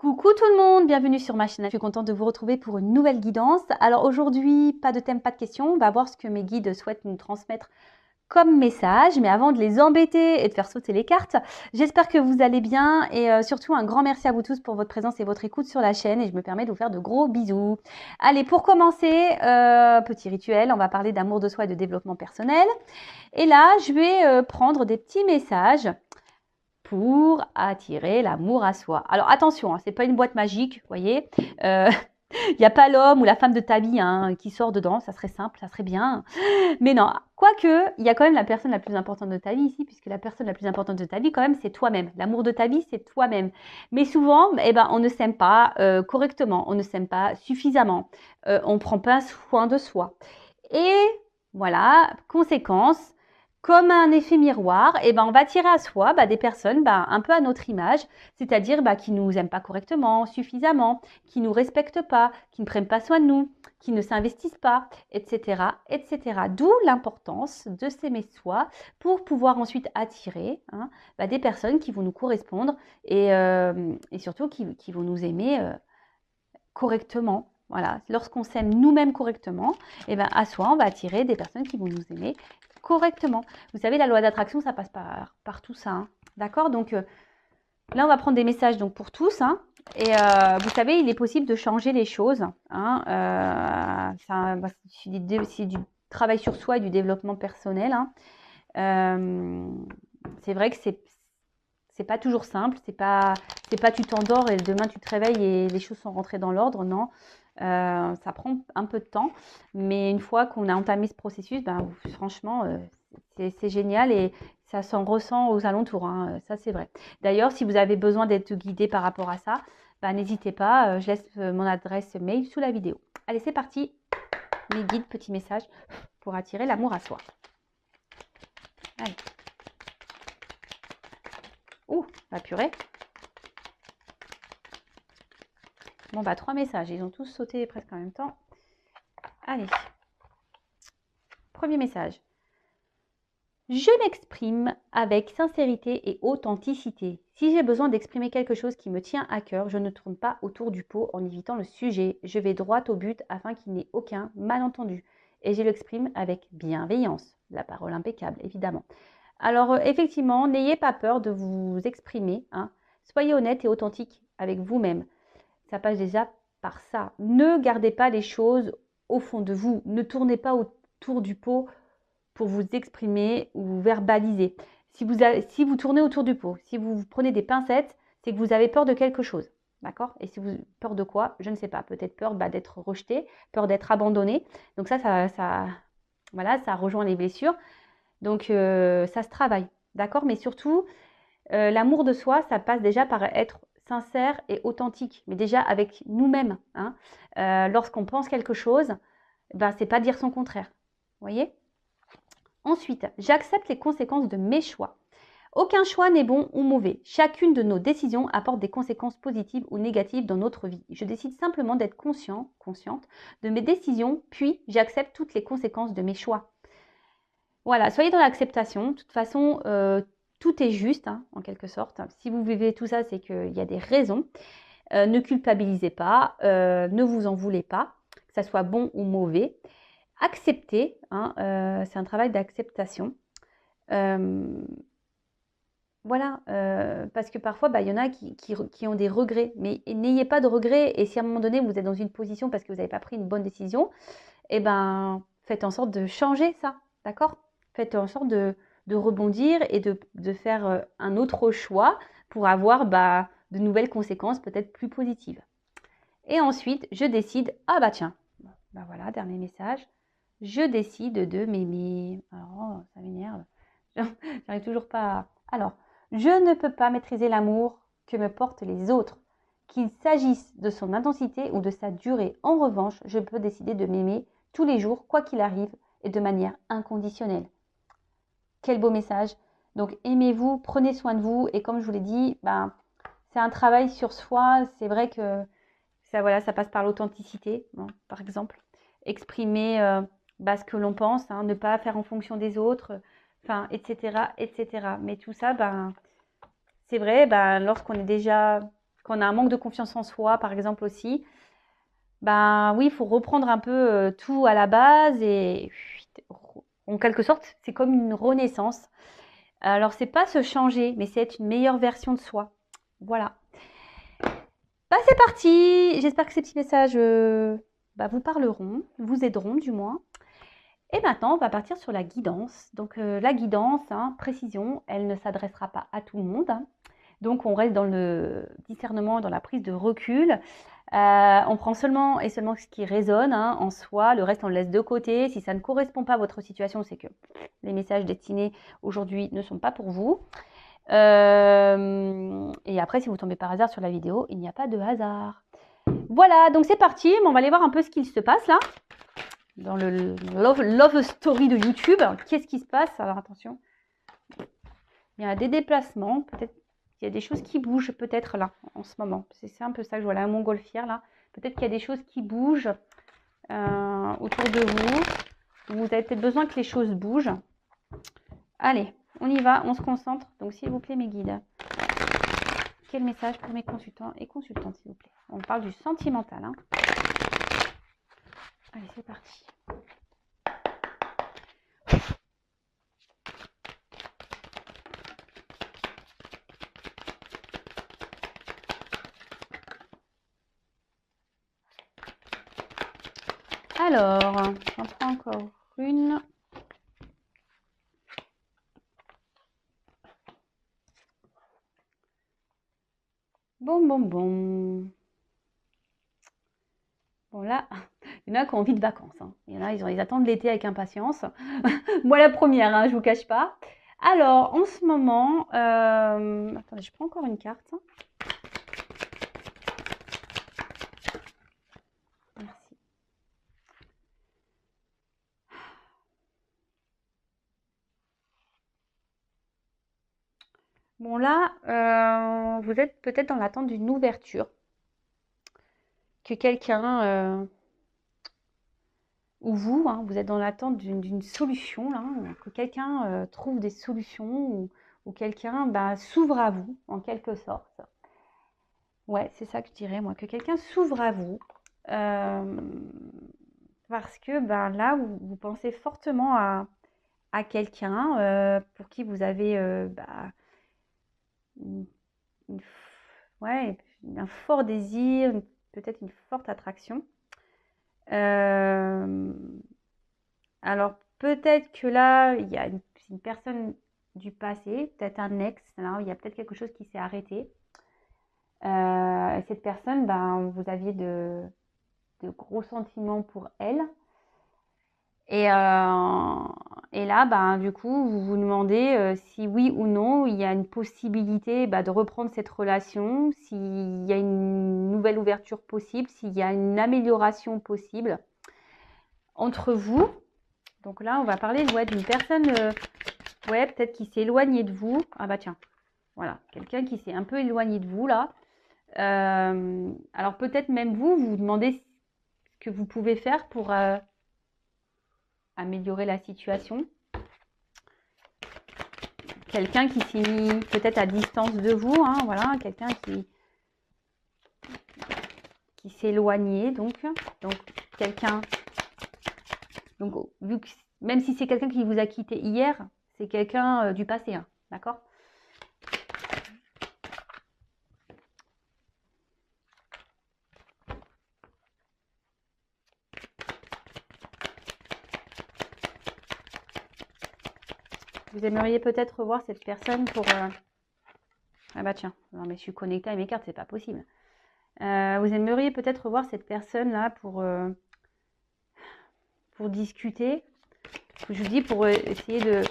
Coucou tout le monde, bienvenue sur ma chaîne. Je suis contente de vous retrouver pour une nouvelle guidance. Alors aujourd'hui, pas de thème, pas de questions. On va voir ce que mes guides souhaitent nous transmettre comme message. Mais avant de les embêter et de faire sauter les cartes, j'espère que vous allez bien. Et surtout, un grand merci à vous tous pour votre présence et votre écoute sur la chaîne. Et je me permets de vous faire de gros bisous. Allez, pour commencer, petit rituel, on va parler d'amour de soi et de développement personnel. Et là, je vais prendre des petits messages pour attirer l'amour à soi. Alors attention, c'est pas une boîte magique, vous voyez. Il n'y a pas l'homme ou la femme de ta vie qui sort dedans, ça serait simple, ça serait bien. Mais non, quoique, il y a quand même la personne la plus importante de ta vie ici, puisque la personne la plus importante de ta vie, quand même, c'est toi-même. L'amour de ta vie, c'est toi-même. Mais souvent, on ne s'aime pas correctement, on ne s'aime pas suffisamment, on ne prend pas soin de soi. Et voilà, conséquence, comme un effet miroir, on va attirer à soi des personnes un peu à notre image, c'est-à-dire qui ne nous aiment pas correctement, suffisamment, qui ne nous respectent pas, qui ne prennent pas soin de nous, qui ne s'investissent pas, etc., etc. D'où l'importance de s'aimer soi pour pouvoir ensuite attirer des personnes qui vont nous correspondre et surtout qui vont nous aimer correctement. Voilà, lorsqu'on s'aime nous-mêmes correctement, à soi, on va attirer des personnes qui vont nous aimer correctement. Vous savez, la loi d'attraction, ça passe par tout ça. D'accord? Donc là, on va prendre des messages donc, pour tous. Vous savez, il est possible de changer les choses. C'est du travail sur soi et du développement personnel. C'est vrai que c'est pas toujours simple. C'est pas tu t'endors et demain tu te réveilles et les choses sont rentrées dans l'ordre. Non. Ça prend un peu de temps, mais une fois qu'on a entamé ce processus, franchement, c'est génial et ça s'en ressent aux alentours, ça c'est vrai. D'ailleurs, si vous avez besoin d'être guidé par rapport à ça, n'hésitez pas, je laisse mon adresse mail sous la vidéo. Allez, c'est parti, mes guides, petits messages pour attirer l'amour à soi. Allez. Ouh, la purée. Bon, 3 messages. Ils ont tous sauté presque en même temps. Allez. Premier message. Je m'exprime avec sincérité et authenticité. Si j'ai besoin d'exprimer quelque chose qui me tient à cœur, je ne tourne pas autour du pot en évitant le sujet. Je vais droit au but afin qu'il n'y ait aucun malentendu. Et je l'exprime avec bienveillance. La parole impeccable, évidemment. Alors, effectivement, n'ayez pas peur de vous exprimer. Soyez honnête et authentique avec vous-même. Ça passe déjà par ça. Ne gardez pas les choses au fond de vous. Ne tournez pas autour du pot pour vous exprimer ou verbaliser. Si vous tournez autour du pot, si vous prenez des pincettes, c'est que vous avez peur de quelque chose. D'accord? Et si vous peur de quoi? Je ne sais pas. Peut-être peur d'être rejeté, peur d'être abandonné. Donc voilà, ça rejoint les blessures. Donc ça se travaille. D'accord? Mais surtout, l'amour de soi, ça passe déjà par être sincère et authentique, mais déjà avec nous-mêmes. Lorsqu'on pense quelque chose, c'est pas dire son contraire. Vous voyez? Ensuite, j'accepte les conséquences de mes choix. Aucun choix n'est bon ou mauvais. Chacune de nos décisions apporte des conséquences positives ou négatives dans notre vie. Je décide simplement d'être consciente de mes décisions, puis j'accepte toutes les conséquences de mes choix. Voilà, soyez dans l'acceptation. De toute façon, tout est juste, en quelque sorte. Si vous vivez tout ça, c'est qu'il y a des raisons. Ne culpabilisez pas, ne vous en voulez pas, que ça soit bon ou mauvais. Acceptez, c'est un travail d'acceptation. Voilà, parce que parfois, il y en a qui ont des regrets. Mais n'ayez pas de regrets. Et si à un moment donné, vous êtes dans une position parce que vous n'avez pas pris une bonne décision, faites en sorte de changer ça, d'accord? Faites en sorte de rebondir et de faire un autre choix pour avoir de nouvelles conséquences peut-être plus positives. Et ensuite, je décide, tiens, voilà, dernier message, je décide de m'aimer. Alors, ça m'énerve, j'arrive toujours pas à... Alors, je ne peux pas maîtriser l'amour que me portent les autres, qu'il s'agisse de son intensité ou de sa durée. En revanche, je peux décider de m'aimer tous les jours, quoi qu'il arrive, et de manière inconditionnelle. Quel beau message. Donc, aimez-vous, prenez soin de vous. Et comme je vous l'ai dit, c'est un travail sur soi. C'est vrai que ça passe par l'authenticité, par exemple. Exprimer ce que l'on pense, ne pas faire en fonction des autres, etc., etc. Mais tout ça, c'est vrai, lorsqu'on est déjà quand on a un manque de confiance en soi, par exemple aussi, ben oui, il faut reprendre un peu tout à la base et en quelque sorte, c'est comme une renaissance. Alors, c'est pas se changer, mais c'est être une meilleure version de soi. Voilà. Bah, c'est parti. J'espère que ces petits messages vous parleront, vous aideront du moins. Et maintenant, on va partir sur la guidance. Donc, la guidance, précision, elle ne s'adressera pas à tout le monde. Donc, on reste dans le discernement, dans la prise de recul. On prend seulement et seulement ce qui résonne en soi. Le reste, on le laisse de côté. Si ça ne correspond pas à votre situation, c'est que les messages destinés aujourd'hui ne sont pas pour vous. Et après, si vous tombez par hasard sur la vidéo, il n'y a pas de hasard. Voilà, donc c'est parti. On va aller voir un peu ce qu'il se passe là. Dans le love story de YouTube. Qu'est-ce qui se passe? Alors attention. Il y a des déplacements. Peut-être qu'il y a des choses qui bougent peut-être là, en ce moment. C'est un peu ça que je vois là, un montgolfière là. Peut-être qu'il y a des choses qui bougent autour de vous. Vous avez peut-être besoin que les choses bougent. Allez, on y va, on se concentre. Donc s'il vous plaît mes guides. Quel message pour mes consultants et consultantes s'il vous plaît? On parle du sentimental. Allez, c'est parti. Alors, j'en prends encore une. Bon. Bon là, il y en a qui ont envie de vacances. Il y en a, ils attendent l'été avec impatience. Moi la première, je vous cache pas. Alors, en ce moment, attendez, je prends encore une carte. Merci. Bon là, vous êtes peut-être dans l'attente d'une ouverture. Que quelqu'un, ou vous, vous êtes dans l'attente d'une solution, là, que quelqu'un trouve des solutions ou quelqu'un s'ouvre à vous, en quelque sorte. Ouais, c'est ça que je dirais, moi, que quelqu'un s'ouvre à vous. Parce que là, vous pensez fortement à quelqu'un pour qui vous avez une- ouais, un fort désir, peut-être une forte attraction. Alors peut-être que là, il y a une personne du passé, peut-être un ex, là, il y a peut-être quelque chose qui s'est arrêté. Cette personne, vous aviez de gros sentiments pour elle. Et là, du coup, vous vous demandez si oui ou non, il y a une possibilité de reprendre cette relation, s'il y a une nouvelle ouverture possible, s'il y a une amélioration possible entre vous. Donc là, on va parler d'une personne, peut-être qui s'est éloignée de vous. Ah bah tiens, voilà, quelqu'un qui s'est un peu éloigné de vous là. Alors peut-être même vous vous demandez ce que vous pouvez faire pour améliorer la situation. Quelqu'un qui s'est mis peut-être à distance de vous, voilà, quelqu'un qui s'est éloigné, donc quelqu'un, donc vu que même si c'est quelqu'un qui vous a quitté hier, c'est quelqu'un du passé, d'accord? Vous aimeriez peut-être revoir cette personne pour... Ah bah tiens, non mais je suis connectée à mes cartes, c'est pas possible. Vous aimeriez peut-être revoir cette personne-là pour discuter. Je vous dis pour essayer que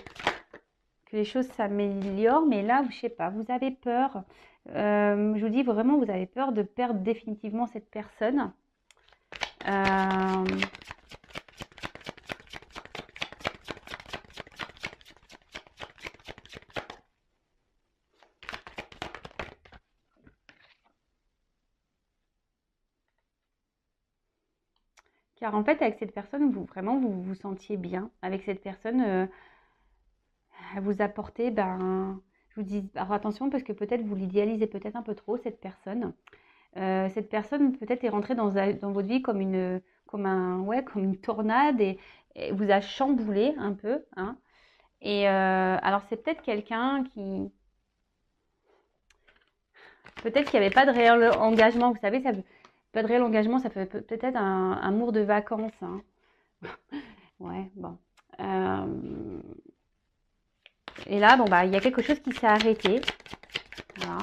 les choses s'améliorent, mais là, je sais pas, vous avez peur. Je vous dis vraiment, vous avez peur de perdre définitivement cette personne. Car en fait, avec cette personne, vous vous sentiez bien. Avec cette personne, elle vous apportait Je vous dis, alors attention parce que peut-être vous l'idéalisez peut-être un peu trop, cette personne. Cette personne peut-être est rentrée dans votre vie comme une tornade et vous a chamboulé un peu, hein. Et alors c'est peut-être quelqu'un qui, peut-être qu'il n'y avait pas de réel engagement. Vous savez, pas de réel engagement, ça fait peut-être un amour de vacances, hein. Ouais, bon. Et là, bon bah, il y a quelque chose qui s'est arrêté. Voilà,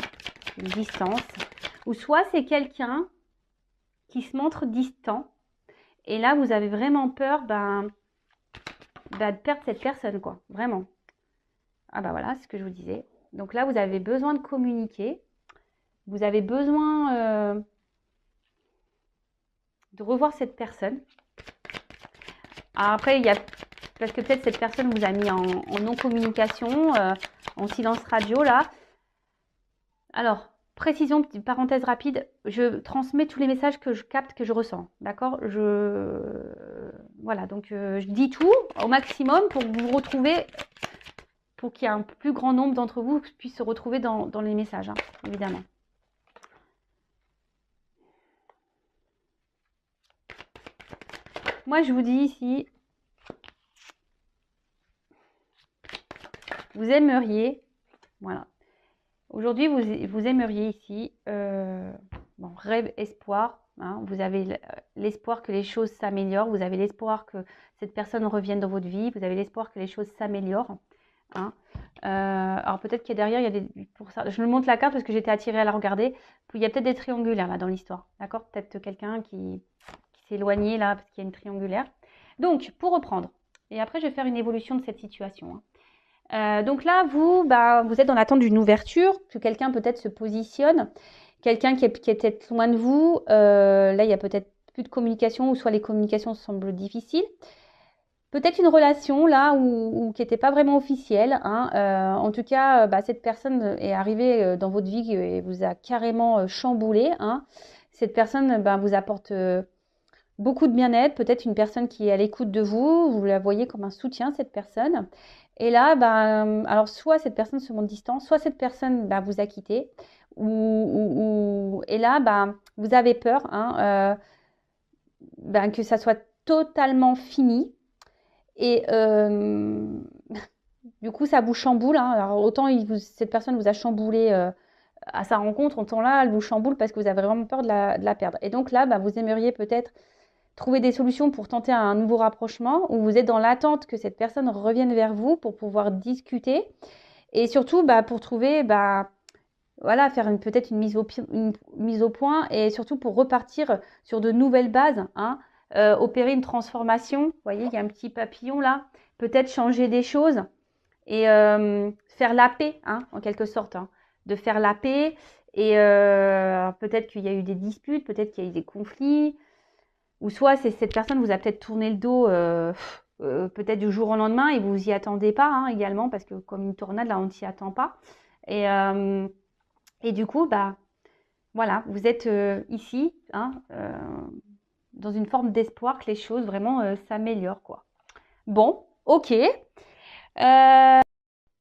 une distance. Ou soit c'est quelqu'un qui se montre distant. Et là, vous avez vraiment peur de perdre cette personne, quoi. Vraiment. Ah bah voilà, c'est ce que je vous disais. Donc là, vous avez besoin de communiquer. Vous avez besoin de revoir cette personne. Alors après, il y a parce que peut-être cette personne vous a mis en non-communication, en silence radio là. Alors, précision, petite parenthèse rapide, je transmets tous les messages que je capte, que je ressens. D'accord? Voilà, donc je dis tout au maximum pour que vous vous retrouvez, pour qu'il y ait un plus grand nombre d'entre vous qui puissent se retrouver dans les messages, hein, évidemment. Moi, je vous dis ici, vous aimeriez, voilà. Aujourd'hui, vous aimeriez ici, bon, rêve, espoir, hein, vous avez l'espoir que les choses s'améliorent, vous avez l'espoir que cette personne revienne dans votre vie, vous avez l'espoir que les choses s'améliorent, hein. Alors peut-être qu'il y a derrière, il y a pour ça, je me montre la carte parce que j'étais attirée à la regarder, il y a peut-être des triangulaires là dans l'histoire, d'accord? Peut-être quelqu'un qui s'est éloigné là parce qu'il y a une triangulaire. Donc, pour reprendre, et après je vais faire une évolution de cette situation, hein. Donc là, vous êtes dans l'attente d'une ouverture, que quelqu'un peut-être se positionne, quelqu'un qui est peut-être loin de vous. Là, il y a peut-être plus de communication, ou soit les communications semblent difficiles. Peut-être une relation là où qui n'était pas vraiment officielle, hein. En tout cas, cette personne est arrivée dans votre vie et vous a carrément chamboulé, hein. Cette personne vous apporte beaucoup de bien-être, peut-être une personne qui est à l'écoute de vous, vous la voyez comme un soutien, cette personne. Et là, alors soit cette personne se montre distante, soit cette personne vous a quitté, et là, vous avez peur, hein, que ça soit totalement fini. Et du coup, ça vous chamboule, hein. Alors autant cette personne vous a chamboulé à sa rencontre, autant là, elle vous chamboule parce que vous avez vraiment peur de la perdre. Et donc là, vous aimeriez peut-être trouver des solutions pour tenter un nouveau rapprochement, ou vous êtes dans l'attente que cette personne revienne vers vous pour pouvoir discuter, et surtout pour trouver, voilà, faire peut-être une mise au point, et surtout pour repartir sur de nouvelles bases, hein, opérer une transformation. Vous voyez, il y a un petit papillon là, peut-être changer des choses et faire la paix, hein, en quelque sorte, hein, de faire la paix. Et peut-être qu'il y a eu des disputes, peut-être qu'il y a eu des conflits, ou soit cette personne vous a peut-être tourné le dos peut-être du jour au lendemain et vous vous y attendez pas, hein, également, parce que comme une tornade, là, on ne s'y attend pas. Et du coup, voilà, vous êtes ici, hein, dans une forme d'espoir que les choses vraiment s'améliorent, quoi. Bon, ok.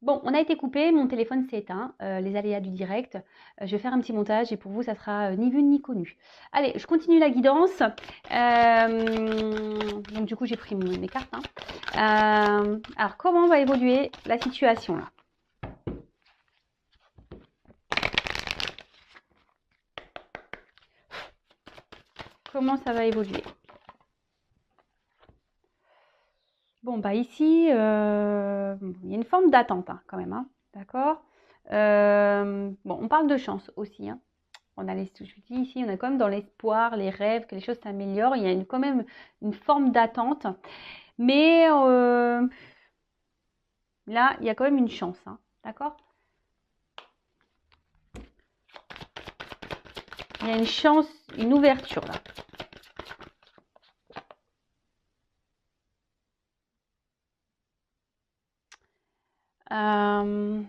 Bon, on a été coupé, mon téléphone s'est éteint, les aléas du direct. Je vais faire un petit montage et pour vous, ça sera ni vu ni connu. Allez, je continue la guidance. Donc du coup, j'ai pris mes cartes, hein. Alors, comment va évoluer la situation là? Comment ça va évoluer? Bon, ici, il y a une forme d'attente, hein, quand même, hein, d'accord? Bon, on parle de chance aussi, hein. Je vous dis ici, on est quand même dans l'espoir, les rêves, que les choses s'améliorent. Il y a quand même une forme d'attente. Mais là, il y a quand même une chance, hein, d'accord? Il y a une chance, une ouverture là. Euh,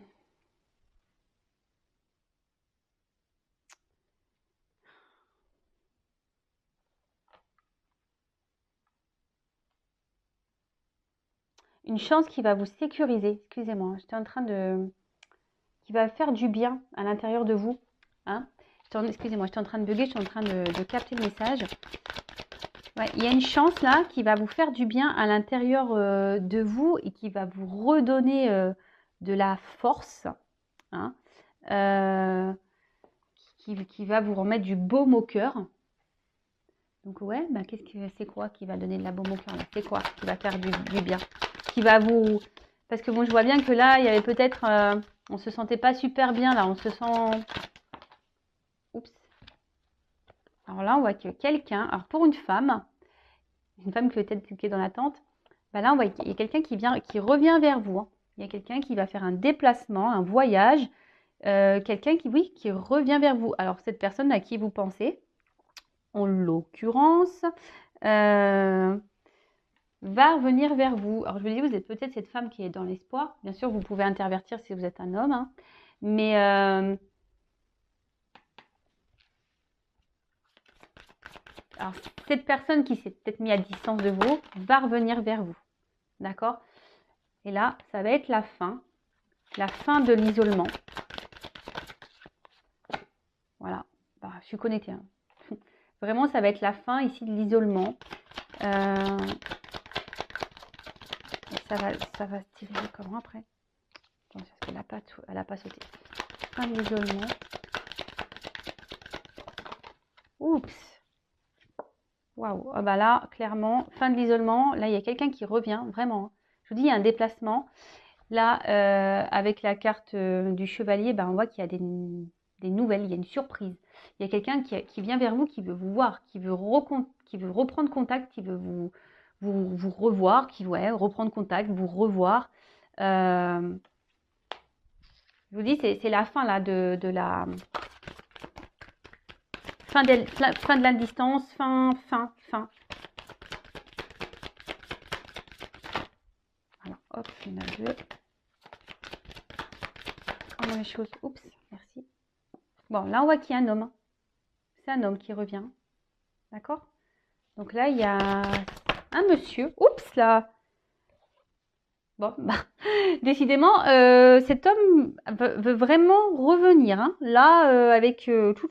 Une chance qui va vous sécuriser. Excusez-moi, j'étais en train de... qui va faire du bien à l'intérieur de vous. Hein. Excusez-moi, je suis en train de bugger, je suis en train de capter le message. Ouais, il y a une chance là qui va vous faire du bien à l'intérieur de vous et qui va vous redonner de la force. Hein, qui va vous remettre du baume au cœur. Donc ouais, bah, c'est quoi qui va donner de la baume au cœur? C'est quoi qui va faire du bien? Qui va vous... Parce que bon, je vois bien que là, il y avait peut-être... on se sentait pas super bien là, on se sent... Oups. Alors là, on voit que quelqu'un... Alors pour une femme qui est peut-être dans l'attente, bah là, on voit qu'il y a quelqu'un qui revient vers vous. Hein. Il y a quelqu'un qui va faire un déplacement, un voyage. Quelqu'un qui revient vers vous. Alors cette personne à qui vous pensez, en l'occurrence, va revenir vers vous. Alors je vous dis, vous êtes peut-être cette femme qui est dans l'espoir. Bien sûr, vous pouvez intervertir si vous êtes un homme. Hein. Mais alors, cette personne qui s'est peut-être mise à distance de vous va revenir vers vous. D'accord? Et là, ça va être la fin de l'isolement. Voilà. Bah, je suis connectée. Hein. Vraiment, ça va être la fin ici de l'isolement. Ça va se tirer comment après? Attends, parce qu'elle n'a pas sauté. Fin de l'isolement. Oups. Waouh. Ah bah là, clairement, fin de l'isolement. Là, il y a quelqu'un qui revient, vraiment. Je vous dis, il y a un déplacement. Là, avec la carte du chevalier, bah, on voit qu'il y a des nouvelles, il y a une surprise. Il y a quelqu'un qui vient vers vous, qui veut vous voir, qui veut reprendre contact, qui veut vous revoir, reprendre contact, vous revoir. Je vous dis, c'est la fin là de la fin de la distance, fin. Alors, hop, il y en a deux. Comment les choses. Oups, merci. Bon, là, on voit qu'il y a un homme. C'est un homme qui revient. D'accord? Donc là, il y a un monsieur. Oups, là. Bon, bah, décidément, cet homme veut vraiment revenir. Hein. Là, avec tout.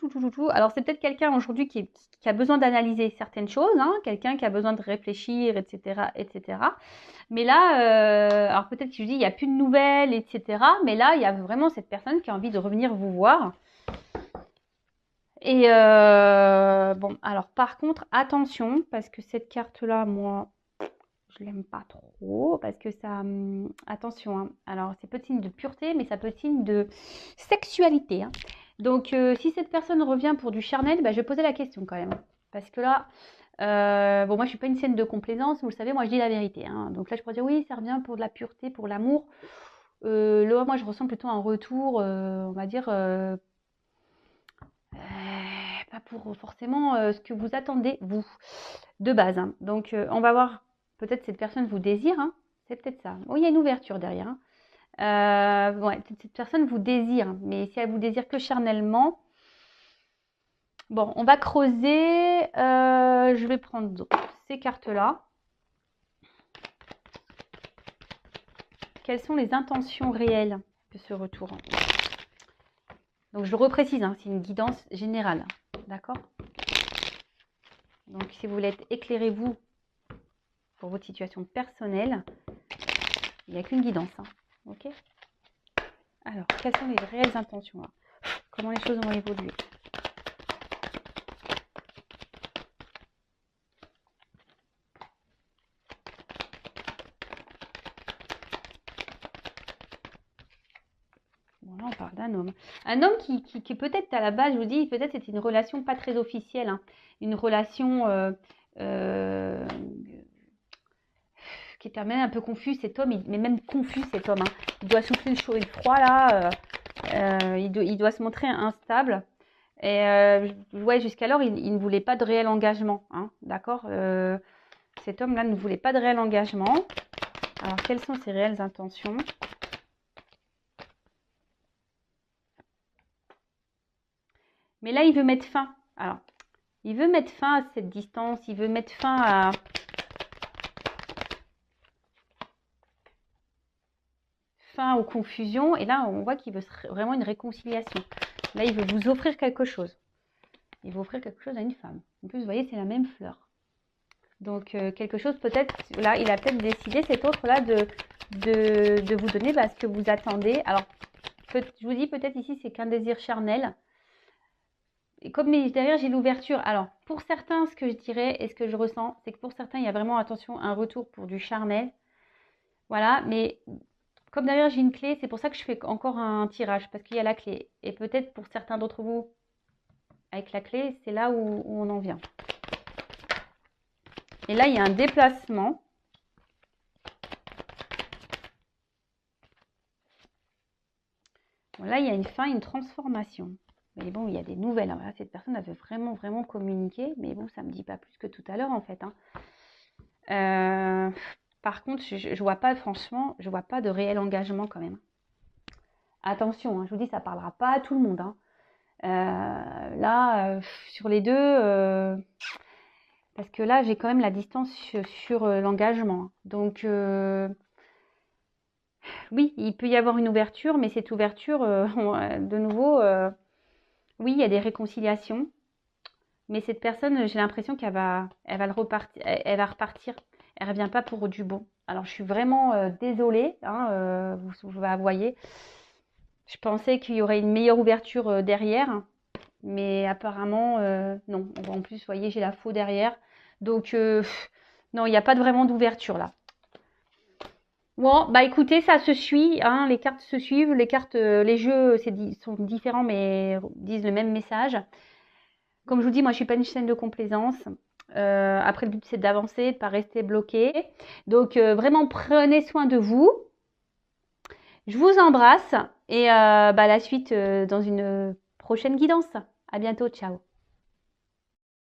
Alors, c'est peut-être quelqu'un aujourd'hui qui a besoin d'analyser certaines choses. Hein. Quelqu'un qui a besoin de réfléchir, etc. Mais là, alors peut-être que je dis, il n'y a plus de nouvelles, etc. Mais là, il y a vraiment cette personne qui a envie de revenir vous voir. Et bon, alors par contre, attention, parce que cette carte-là, moi, je l'aime pas trop, parce que ça... attention, hein. Alors c'est peu de signe de pureté, mais ça peut être signe de sexualité. Hein. Donc si cette personne revient pour du charnel, bah, je vais poser la question quand même. Parce que là, bon, moi je suis pas une scène de complaisance, vous le savez, moi je dis la vérité. Hein. Donc là je pourrais dire oui, ça revient pour de la pureté, pour l'amour. Là, moi je ressens plutôt un retour, on va dire... pas pour forcément ce que vous attendez, vous, de base. Hein. Donc, on va voir, peut-être cette personne vous désire, hein. C'est peut-être ça. Oh, il y a une ouverture derrière. Hein. Ouais, cette personne vous désire, mais si elle vous désire que charnellement, bon, on va creuser. Je vais prendre ces cartes-là. Quelles sont les intentions réelles de ce retour? Donc, je le reprécise, hein, c'est une guidance générale. D'accord? Donc, si vous voulez être éclairé, vous, pour votre situation personnelle, il n'y a qu'une guidance. Hein. Ok? Alors, quelles sont les réelles intentions là? Comment les choses vont évoluer? Bon, là, on parle d'un homme. Un homme qui peut-être, à la base, je vous dis, peut-être c'était une relation pas très officielle. Hein. Une relation qui était même un peu confus, cet homme, mais même confus, cet homme. Hein. Il doit souffler le chaud et le froid, là. Il doit se montrer instable. Et ouais, jusqu'alors, il ne voulait pas de réel engagement. Hein, d'accord? Cet homme-là ne voulait pas de réel engagement. Alors, quelles sont ses réelles intentions? Mais là, il veut mettre fin. Alors, il veut mettre fin à cette distance. Il veut mettre fin à... fin aux confusions. Et là, on voit qu'il veut vraiment une réconciliation. Là, il veut vous offrir quelque chose. Il veut offrir quelque chose à une femme. En plus, vous voyez, c'est la même fleur. Donc, quelque chose peut-être, là, il a peut-être décidé, cet autre-là, de vous donner ce que vous attendez. Alors, je vous dis, peut-être ici, c'est qu'un désir charnel. Et comme derrière, j'ai l'ouverture. Alors, pour certains, ce que je dirais et ce que je ressens, c'est que pour certains, il y a vraiment, attention, un retour pour du charnel. Voilà, mais comme derrière, j'ai une clé, c'est pour ça que je fais encore un tirage, parce qu'il y a la clé. Et peut-être pour certains d'entre vous, avec la clé, c'est là où on en vient. Et là, il y a un déplacement. Bon, là, il y a une fin, une transformation. Mais bon, il y a des nouvelles. Alors là, cette personne, elle veut vraiment, vraiment communiquer. Mais bon, ça ne me dit pas plus que tout à l'heure, en fait. Par contre, je ne vois pas, franchement, je ne vois pas de réel engagement quand même. Attention, je vous dis, ça ne parlera pas à tout le monde. Là, sur les deux, parce que là, j'ai quand même la distance sur l'engagement. Donc, oui, il peut y avoir une ouverture, mais cette ouverture, de nouveau, oui, il y a des réconciliations. Mais cette personne, j'ai l'impression elle va repartir. Elle ne revient pas pour du bon. Alors, je suis vraiment désolée, vous voyez. Je pensais qu'il y aurait une meilleure ouverture derrière. Mais apparemment, non. En plus, vous voyez, j'ai la faux derrière. Donc, non, il n'y a pas vraiment d'ouverture là. Bon, bah écoutez, ça se suit, les cartes se suivent, les jeux sont différents mais disent le même message. Comme je vous dis, moi je suis pas une chaîne de complaisance. Après, le but c'est d'avancer, de ne pas rester bloqué. Donc vraiment prenez soin de vous. Je vous embrasse et la suite dans une prochaine guidance. À bientôt, ciao.